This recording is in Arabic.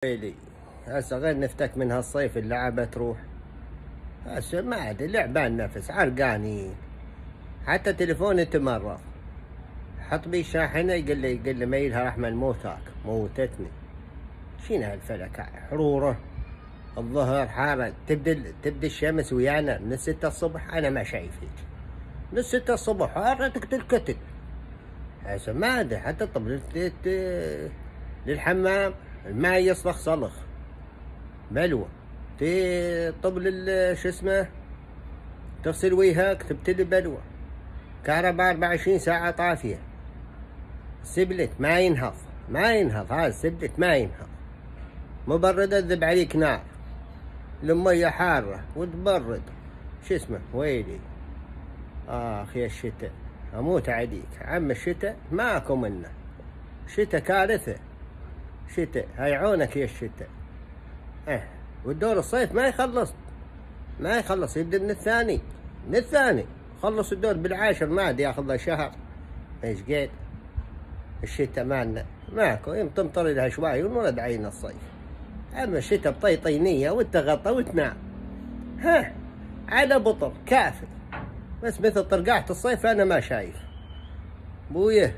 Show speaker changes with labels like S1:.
S1: ويلي هسه غير نفتك من هالصيف اللعبة تروح. هسه ما عاد لعبان نفس عرقانين، حتى تليفوني تمرض. حط بي شاحنة يقول لي ميلها رحمة موتاك موتتني. شنو هالفلك حرورة الظهر حارة تبدي الشمس ويانا من 6 الصبح. انا ما شايفك من 6 الصبح حارة تقتل كتل. هسه ما ادري حتى طب للحمام الماء يصرخ صلخ بلوى. طب شو اسمه تغسل وجهك تبتلي بلوى. كهرباء 24 ساعة طافية. سبلت ما ينهض هذا السبلت ما ينهض. مبردة تذب عليك نار. المية حارة وتبرد. شو اسمه ويلي اخ يا الشتاء اموت عليك عم الشتاء ماكو منه. شتاء كارثة شتاء هيعونك يا الشتاء. والدور الصيف ما يخلص يبدأ من الثاني خلص الدور بالعاشر ما عاد ياخذ له شهر. ايش قيد الشتاء مالنا ماكو تمطر لها شوي ونرد عين الصيف. اما الشتاء بطيطينية وتغطى وتنام على بطر كافي. بس مثل طرقعة الصيف انا ما شايف بويه.